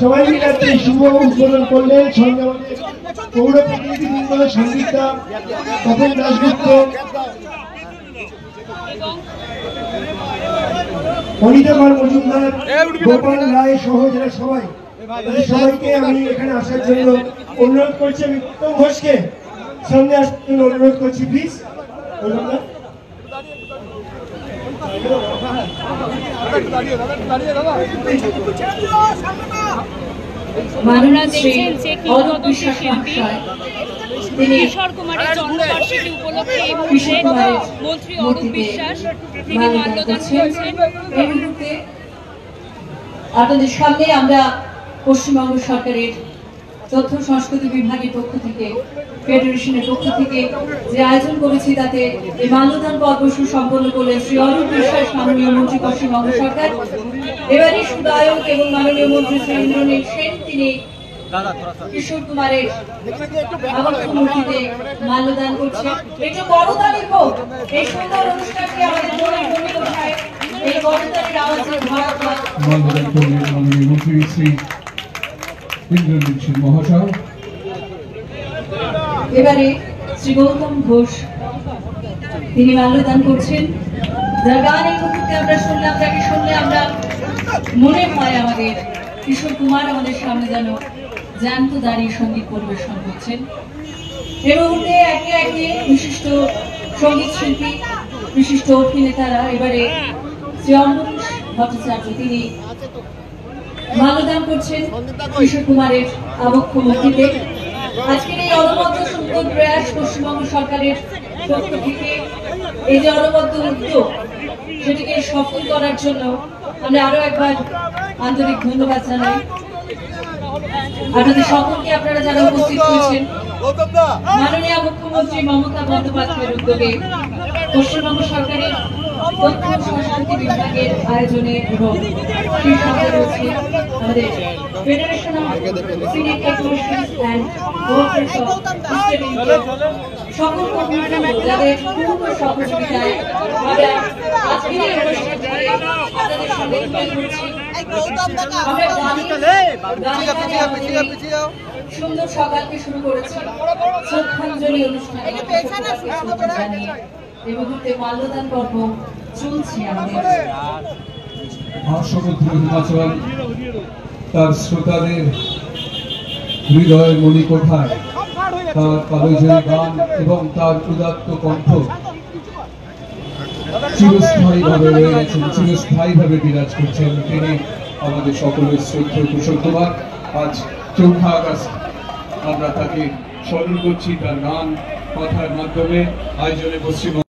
সবাই মিলে এই শুভ উদ্বোধন করলেন। সঙ্গে আমাদের পৌর প্রতিনিধিবৃন্দ, সঙ্গীতা, তপন দাশগুপ্ত, অনিতাকর মজুমদার, গোপাল রায় সহ যারা সবাই, সবাইকে আমি এখানে আসার জন্য অনুরোধ করছি। আমি উত্তম ঘোষকে সামনে আসার জন্য অনুরোধ করছি, প্লিজ। কিশোর কুমারের জন্মবার্ষিকী উপলক্ষে এই মুহূর্তে মন্ত্রী অরূপ বিশ্বাস তিনি মাল্যদান করছেন। এই মুহূর্তে আপনাদের সামনে আমরা পশ্চিমবঙ্গ সরকারের তথ্য সংস্কৃতি বিভাগের পক্ষ থেকে, ফেডারেশনের পক্ষ থেকে যে আয়োজন করেছি তাতে এই মাল্যদান পর্ব সম্পন্ন করলেন শ্রী অরূপ বিশ্বাস, মাননীয় মন্ত্রী পশ্চিমবঙ্গ সরকার। এবারে সুদায়ক এবং মাননীয় মন্ত্রী শ্রী ইন্দ্রনীল সেন তিনি কিশোর কুমারের মূর্তিতে মাল্যদান করছেন। একটু করতালি হোক এই সুন্দর অনুষ্ঠানকে আমাদের এই করতালির আওয়াজে ভরা মাল্যদান করলেন মাননীয় মন্ত্রী শ্রী ইন্দ্রনীল সেন মহাশয়। এবারে শ্রী গৌতম ঘোষ তিনি মাল্যদান করছেন। যার গান এই মুহূর্তে আমরা শুনলাম, যাকে শুনলে আমরা মনে হয় আমাদের কিশোর কুমার আমাদের সামনে যেন জ্যান্ত দাঁড়িয়ে সঙ্গীত পরিবেশন করছেন। এ মুহূর্তে একে একে বিশিষ্ট সঙ্গীত শিল্পী, বিশিষ্ট অভিনেতারা এবারে শ্রী অম্বরীশ ভট্টাচার্য তিনি মাল্যদান করছেন কিশোর কুমারের আবক্ষ মূর্তিতে। আজকের এই অনবদ্য সুন্দর প্রয়াস পশ্চিমবঙ্গ সরকারের পক্ষ থেকে, এই যে অনবদ্য উদ্যোগ সেটিকে সফল করার জন্য আমরা আরো একবার আন্তরিক ধন্যবাদ জানাই আপনাদের সকলকে। আপনারা যারা উপস্থিত হয়েছেন, মাননীয় মুখ্যমন্ত্রী মমতা বন্দ্যোপাধ্যায়ের উদ্যোগে পশ্চিমবঙ্গ সরকারের তথ্য সংস্কৃতি বিভাগের আয়োজনে এবং সেই সঙ্গে রয়েছে আমাদের federation of senior technicians and workers of eastern India সকল কর্মীবৃন্দ যাদের পূর্ণ সহযোগিতায় আমরা আজকের এই অনুষ্ঠানটি আপনাদের সঙ্গে তুলে ধরছি। সুন্দর সকালকে শুরু করেছি শ্রদ্ধাঞ্জলি অনুষ্ঠানে জানিয়ে এই মুহূর্তে মাল্যদান পর্ব চলছে আমাদের। মহাসমুদ্র হিমাচল তার শ্রোতাদের হৃদয়ের মণিকোঠায় তার কালজয়ী গান এবং তার উদাত্ত কণ্ঠ চিরস্থায়ীভাবে রয়ে গেছেন, চিরস্থায়ীভাবে বিরাজ করছেন। তিনি আমাদের সকলের শ্রদ্ধেয় কিশোর কুমার। আজ 4 আগস্ট আমরা তাকে স্মরণ করছি তার গান কথার মাধ্যমে। আয়োজনে পশ্চিমবঙ্গ